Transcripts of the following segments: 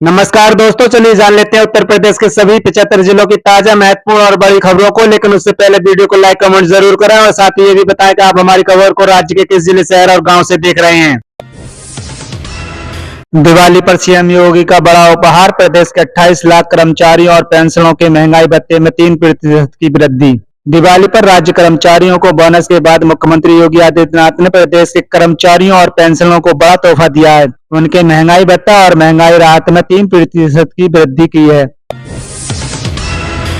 नमस्कार दोस्तों, चलिए जान लेते हैं उत्तर प्रदेश के सभी 75 जिलों की ताजा महत्वपूर्ण और बड़ी खबरों को। लेकिन उससे पहले वीडियो को लाइक कमेंट जरूर करें और साथ ही ये भी बताएं कि आप हमारी खबर को राज्य के किस जिले, शहर और गांव से देख रहे हैं। दिवाली पर सीएम योगी का बड़ा उपहार, प्रदेश के 28 लाख कर्मचारियों और पेंशनरों के महंगाई भत्ते में 3% की वृद्धि। दिवाली पर राज्य कर्मचारियों को बोनस के बाद मुख्यमंत्री योगी आदित्यनाथ ने प्रदेश के कर्मचारियों और पेंशनरों को बड़ा तोहफा दिया है। उनके महंगाई भत्ता और महंगाई राहत में 3% की वृद्धि की है।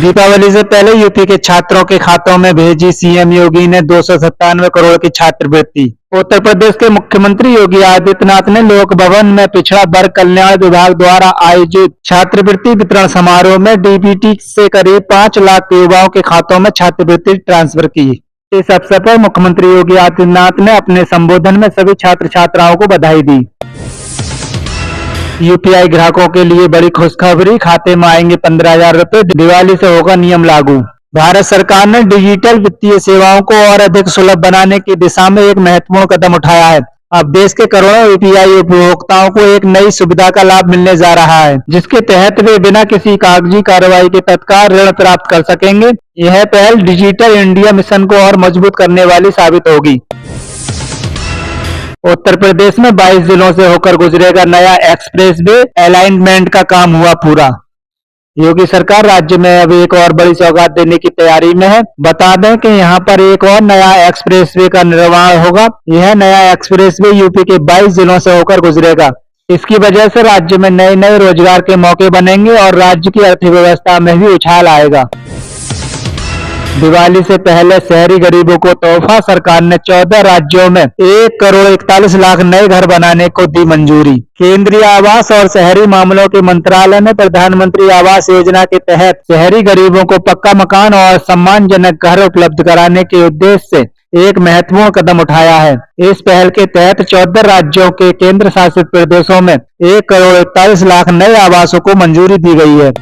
दीपावली से पहले यूपी के छात्रों के खातों में भेजी सीएम योगी ने 297 करोड़ की छात्रवृत्ति। उत्तर प्रदेश के मुख्यमंत्री योगी आदित्यनाथ ने लोक भवन में पिछड़ा वर्ग कल्याण विभाग द्वारा आयोजित छात्रवृत्ति वितरण समारोह में डीबीटी से करीब 5 लाख युवाओं के खातों में छात्रवृत्ति ट्रांसफर की। इस अवसर पर मुख्यमंत्री योगी आदित्यनाथ ने अपने संबोधन में सभी छात्र छात्राओं को बधाई दी। यूपीआई ग्राहकों के लिए बड़ी खुशखबरी, खाते में आएंगे 15,000 रुपए, दिवाली से होगा नियम लागू। भारत सरकार ने डिजिटल वित्तीय सेवाओं को और अधिक सुलभ बनाने की दिशा में एक महत्वपूर्ण कदम उठाया है। अब देश के करोड़ों यूपीआई उपभोक्ताओं को एक नई सुविधा का लाभ मिलने जा रहा है, जिसके तहत वे बिना किसी कागजी कार्रवाई के तत्काल ऋण प्राप्त कर सकेंगे। यह पहल डिजिटल इंडिया मिशन को और मजबूत करने वाली साबित होगी। उत्तर प्रदेश में 22 जिलों से होकर गुजरेगा नया एक्सप्रेस वे, अलाइनमेंट का काम हुआ पूरा। योगी सरकार राज्य में अब एक और बड़ी सौगात देने की तैयारी में है। बता दें कि यहां पर एक और नया एक्सप्रेस वे का निर्माण होगा। यह नया एक्सप्रेस वे यूपी के 22 जिलों से होकर गुजरेगा। इसकी वजह से राज्य में नए नए रोजगार के मौके बनेंगे और राज्य की अर्थव्यवस्था में भी उछाल आएगा। दिवाली से पहले शहरी गरीबों को तोहफा, सरकार ने 14 राज्यों में 1 करोड़ 41 लाख नए घर बनाने को दी मंजूरी। केंद्रीय आवास और शहरी मामलों के मंत्रालय ने प्रधानमंत्री आवास योजना के तहत शहरी गरीबों को पक्का मकान और सम्मानजनक घर उपलब्ध कराने के उद्देश्य से एक महत्वपूर्ण कदम उठाया है। इस पहल के तहत 14 राज्यों के केंद्र शासित प्रदेशों में 1 करोड़ 41 लाख नए आवासों को मंजूरी दी गई है।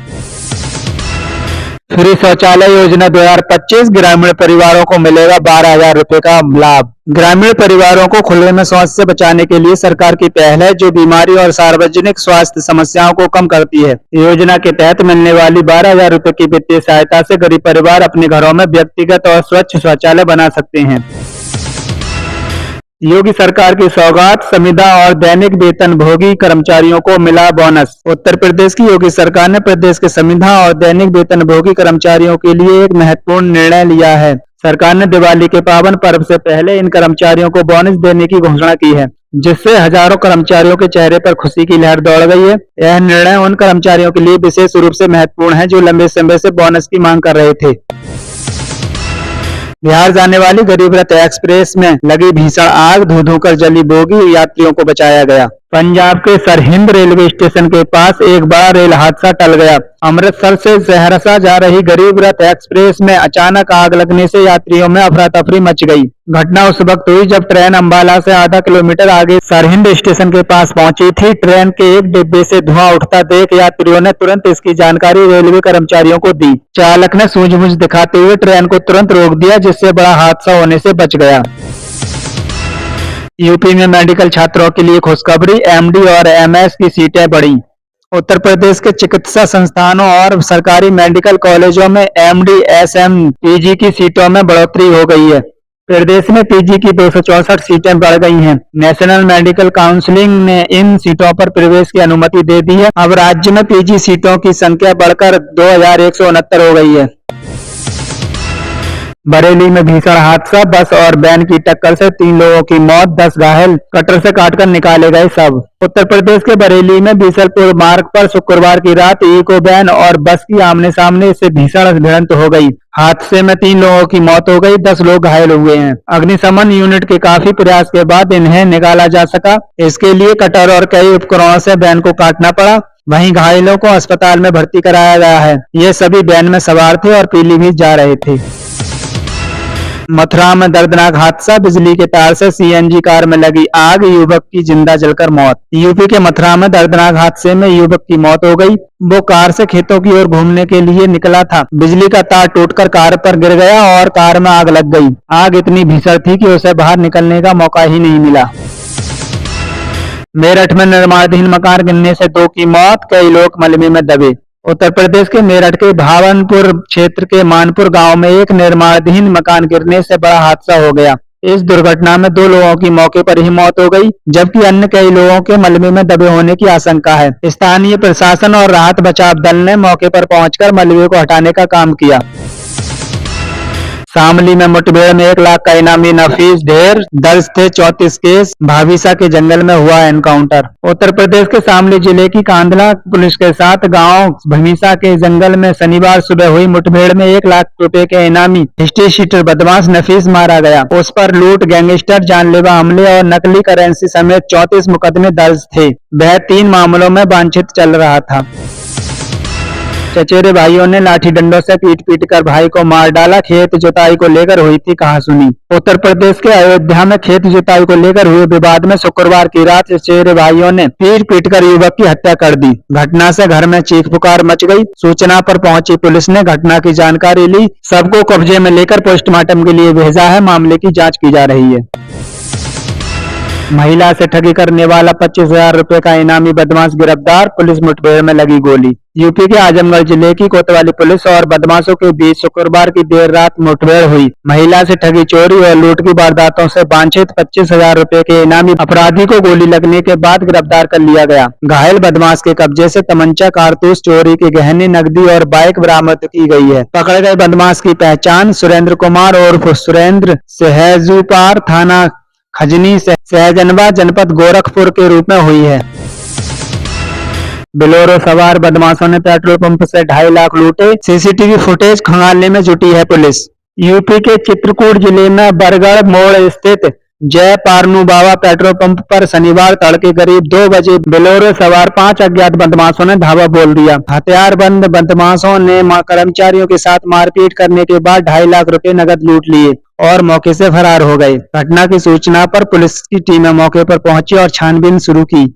फ्री शौचालय योजना 2025, ग्रामीण परिवारों को मिलेगा 12,000 रुपए का लाभ। ग्रामीण परिवारों को खुले में शौच से बचाने के लिए सरकार की पहल है, जो बीमारी और सार्वजनिक स्वास्थ्य समस्याओं को कम करती है। योजना के तहत मिलने वाली 12,000 रुपए की वित्तीय सहायता से गरीब परिवार अपने घरों में व्यक्तिगत और स्वच्छ शौचालय बना सकते हैं। योगी सरकार की सौगात, संविदा और दैनिक वेतन भोगी कर्मचारियों को मिला बोनस। उत्तर प्रदेश की योगी सरकार ने प्रदेश के संविदा और दैनिक वेतन भोगी कर्मचारियों के लिए एक महत्वपूर्ण निर्णय लिया है। सरकार ने दिवाली के पावन पर्व से पहले इन कर्मचारियों को बोनस देने की घोषणा की है, जिससे हजारों कर्मचारियों के चेहरे पर खुशी की लहर दौड़ गई है। यह निर्णय उन कर्मचारियों के लिए विशेष रूप से महत्वपूर्ण है जो लंबे समय से बोनस की मांग कर रहे थे। बिहार जाने वाली गरीब रथ एक्सप्रेस में लगी भीषण आग, धू धू कर जली बोगी, यात्रियों को बचाया गया। पंजाब के सरहिंद रेलवे स्टेशन के पास एक बड़ा रेल हादसा टल गया। अमृतसर से सहरसा जा रही गरीब रथ एक्सप्रेस में अचानक आग लगने से यात्रियों में अफरा तफरी मच गई। घटना उस वक्त हुई जब ट्रेन अंबाला से आधा किलोमीटर आगे सरहिंद स्टेशन के पास पहुंची थी। ट्रेन के एक डिब्बे से धुआं उठता देख यात्रियों ने तुरंत इसकी जानकारी रेलवे कर्मचारियों को दी। चालक ने सूझबूझ दिखाते हुए ट्रेन को तुरंत रोक दिया, जिससे बड़ा हादसा होने से बच गया। यूपी में मेडिकल छात्रों के लिए खुशखबरी, एमडी और एमएस की सीटें बढ़ी। उत्तर प्रदेश के चिकित्सा संस्थानों और सरकारी मेडिकल कॉलेजों में एमडी, एसएम, पीजी की सीटों में बढ़ोतरी हो गई है। प्रदेश में पीजी की 264 सीटें बढ़ गई हैं। नेशनल मेडिकल काउंसिलिंग ने इन सीटों पर प्रवेश की अनुमति दे दी है। अब राज्य में पीजी सीटों की संख्या बढ़कर 2,169 हो गई है। बरेली में भीषण हादसा, बस और वैन की टक्कर से 3 लोगों की मौत, 10 घायल, कटर से काटकर निकाले गए सब। उत्तर प्रदेश के बरेली में बीसलपुर मार्ग पर शुक्रवार की रात इको वैन और बस की आमने सामने से भीषण भिड़ंत हो गई। हादसे में 3 लोगों की मौत हो गई, 10 लोग घायल हुए हैं। अग्निशमन यूनिट के काफी प्रयास के बाद इन्हें निकाला जा सका। इसके लिए कटर और कई उपकरणों से वैन को काटना पड़ा। वहीं घायलों को अस्पताल में भर्ती कराया गया है। ये सभी वैन में सवार थे और पीलीभीत जा रहे थे। मथुरा में दर्दनाक हादसा, बिजली के तार से सीएनजी कार में लगी आग, युवक की जिंदा जलकर मौत। यूपी के मथुरा में दर्दनाक हादसे में युवक की मौत हो गई। वो कार से खेतों की ओर घूमने के लिए निकला था। बिजली का तार टूटकर कार पर गिर गया और कार में आग लग गई। आग इतनी भीषण थी कि उसे बाहर निकलने का मौका ही नहीं मिला। मेरठ में निर्माणाधीन मकान गिरने से 2 की मौत, कई लोग मलबे में दबे। उत्तर प्रदेश के मेरठ के भावनपुर क्षेत्र के मानपुर गांव में एक निर्माणाधीन मकान गिरने से बड़ा हादसा हो गया। इस दुर्घटना में 2 लोगों की मौके पर ही मौत हो गई, जबकि अन्य कई लोगों के मलबे में दबे होने की आशंका है। स्थानीय प्रशासन और राहत बचाव दल ने मौके पर पहुंचकर मलबे को हटाने का काम किया। शामली में मुठभेड़ में 1 लाख का इनामी नफीस ढेर, दर्ज थे 34 केस, भाविसा के जंगल में हुआ एनकाउंटर। उत्तर प्रदेश के शामली जिले की कांधला पुलिस के साथ गांव भमीसा के जंगल में शनिवार सुबह हुई मुठभेड़ में 1 लाख रुपए के इनामी हिस्ट्री शीटर बदमाश नफीस मारा गया। उस पर लूट, गैंगस्टर, जानलेवा हमले और नकली करेंसी समेत 34 मुकदमे दर्ज थे। वह 3 मामलों में वांछित चल रहा था। चचेरे भाइयों ने लाठी डंडों से पीट कर भाई को मार डाला, खेत जुताई को लेकर हुई थी कहासुनी। उत्तर प्रदेश के अयोध्या में खेत जुताई को लेकर हुए विवाद में शुक्रवार की रात चचेरे भाइयों ने पीट कर युवक की हत्या कर दी। घटना से घर में चीख पुकार मच गई। सूचना पर पहुंची पुलिस ने घटना की जानकारी ली, सबको कब्जे में लेकर पोस्टमार्टम के लिए भेजा है। मामले की जाँच की जा रही है। महिला से ठगी करने वाला 25,000 रुपए का इनामी बदमाश गिरफ्तार, पुलिस मुठभेड़ में लगी गोली। यूपी के आजमगढ़ जिले की कोतवाली पुलिस और बदमाशों के बीच शुक्रवार की देर रात मुठभेड़ हुई। महिला से ठगी, चोरी और लूट की वारदातों से वांछित 25,000 रुपए के इनामी अपराधी को गोली लगने के बाद गिरफ्तार कर लिया गया। घायल बदमाश के कब्जे से तमंचा, कारतूस, चोरी के गहने, नकदी और बाइक बरामद की गई है। पकड़े गए बदमाश की पहचान सुरेंद्र कुमार उर्फ सुरेंद्र सहजूपार, थाना खजनी से सहजनवा, जनपद गोरखपुर के रूप में हुई है। बोलेरो सवार बदमाशों ने पेट्रोल पंप से 2.5 लाख लूटे, सीसीटीवी फुटेज खंगालने में जुटी है पुलिस। यूपी के चित्रकूट जिले में बरगढ़ मोड़ स्थित जय पारनू बाबा पेट्रोल पंप पर शनिवार तड़के करीब 2 बजे बोलेरो सवार 5 अज्ञात बदमाशों ने धावा बोल दिया। हथियारबंद बदमाशों ने कर्मचारियों के साथ मारपीट करने के बाद 2.5 लाख रुपए नकद लूट लिए और मौके से फरार हो गए। घटना की सूचना पर पुलिस की टीमें मौके पर पहुंची और छानबीन शुरू की।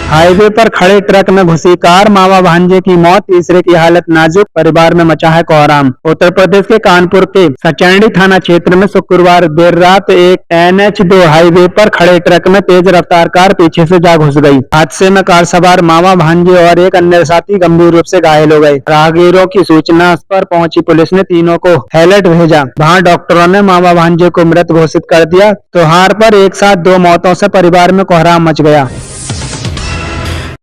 हाईवे पर खड़े ट्रक में घुसी कार, मामा भांजे की मौत, तीसरे की हालत नाजुक, परिवार में मचा है कोहराम। उत्तर प्रदेश के कानपुर के सचैंडी थाना क्षेत्र में शुक्रवार देर रात एक NH2 हाईवे पर खड़े ट्रक में तेज रफ्तार कार पीछे से जा घुस गई। हादसे में कार सवार मामा भांजे और एक अन्य साथी गंभीर रूप से घायल हो गए। राहगीरों की सूचना पर पहुंची पुलिस ने तीनों को हैलट भेजा। वहां डॉक्टरों ने मामा भांजे को मृत घोषित कर दिया। त्योहार पर एक साथ 2 मौतों से परिवार में कोहराम मच गया।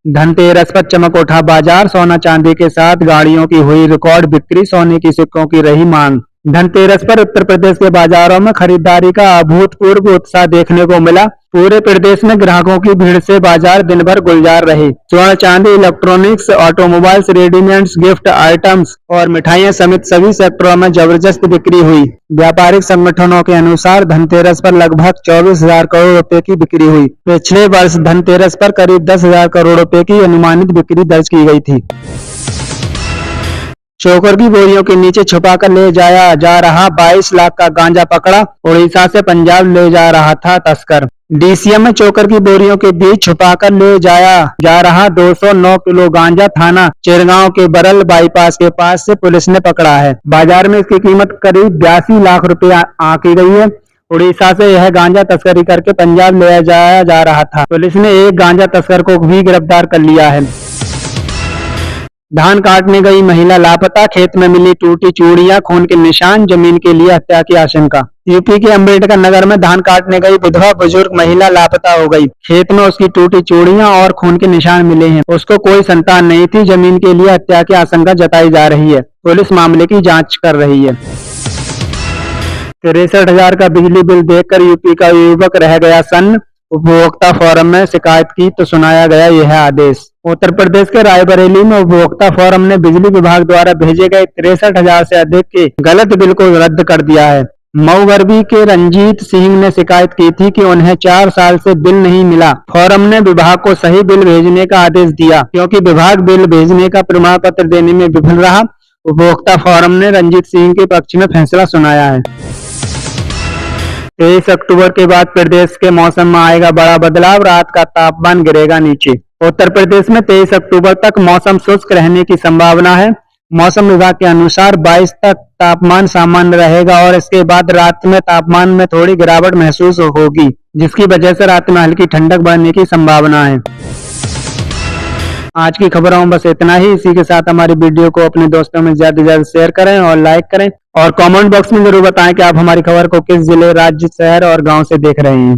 धनतेरस पर चमक उठा बाजार, सोना चांदी के साथ गाड़ियों की हुई रिकॉर्ड बिक्री, सोने की सिक्कों की रही मांग। धनतेरस पर उत्तर प्रदेश के बाजारों में खरीदारी का अभूतपूर्व उत्साह देखने को मिला। पूरे प्रदेश में ग्राहकों की भीड़ से बाजार दिन भर गुलजार रहे। स्वर्ण चांदी, electronics, automobiles, readymades, gift items और मिठाइयां समेत सभी सेक्टरों में जबरदस्त बिक्री हुई। व्यापारिक संगठनों के अनुसार धनतेरस पर लगभग 24,000 करोड़ रुपए की बिक्री हुई। पिछले वर्ष धनतेरस पर करीब 10,000 करोड़ रुपए की अनुमानित बिक्री दर्ज की गई थी। चोकर की बोरियों के नीचे छुपाकर ले जाया जा रहा 22 लाख का गांजा पकड़ा, उड़ीसा से पंजाब ले जा रहा था तस्कर। DCM में चोकर की बोरियों के बीच छुपाकर ले जाया जा रहा 209 किलो गांजा थाना चिरगांव के बरल बाईपास के पास से पुलिस ने पकड़ा है। बाजार में इसकी कीमत करीब 82 लाख रुपए आंकी गई है। उड़ीसा से यह गांजा तस्करी करके पंजाब ले जाया जा रहा था। पुलिस ने एक गांजा तस्कर को भी गिरफ्तार कर लिया है। धान काटने गई महिला लापता, खेत में मिली टूटी चूड़ियां, खून के निशान, जमीन के लिए हत्या की आशंका। यूपी के अम्बेडकर नगर में धान काटने गई विधवा बुजुर्ग महिला लापता हो गई। खेत में उसकी टूटी चूड़ियां और खून के निशान मिले हैं। उसको कोई संतान नहीं थी। जमीन के लिए हत्या की आशंका जताई जा रही है। पुलिस मामले की जांच कर रही है। 63,000 का बिजली बिल देखकर यूपी का युवक रह गया सन्न। उपभोक्ता फोरम में शिकायत की तो सुनाया गया यह आदेश। उत्तर प्रदेश के रायबरेली में उपभोक्ता फोरम ने बिजली विभाग द्वारा भेजे गए 63,000 से अधिक के गलत बिल को रद्द कर दिया है। मऊगरबी के रंजीत सिंह ने शिकायत की थी कि उन्हें 4 साल से बिल नहीं मिला। फोरम ने विभाग को सही बिल भेजने का आदेश दिया, क्योंकि विभाग बिल भेजने का प्रमाण पत्र देने में विफल रहा। उपभोक्ता फोरम ने रंजीत सिंह के पक्ष में फैसला सुनाया है। 23 अक्टूबर के बाद प्रदेश के मौसम में आएगा बड़ा बदलाव, रात का तापमान गिरेगा नीचे। उत्तर प्रदेश में 23 अक्टूबर तक मौसम शुष्क रहने की संभावना है। मौसम विभाग के अनुसार 22 तक तापमान सामान्य रहेगा और इसके बाद रात में तापमान में थोड़ी गिरावट महसूस होगी। जिसकी वजह से रात में हल्की ठंडक बढ़ने की संभावना है। आज की खबरों में बस इतना ही। इसी के साथ हमारी वीडियो को अपने दोस्तों में ज्यादा से ज्यादा शेयर करें और लाइक करें और कमेंट बॉक्स में जरूर बताएं कि आप हमारी खबर को किस जिले, राज्य, शहर और गांव से देख रहे हैं।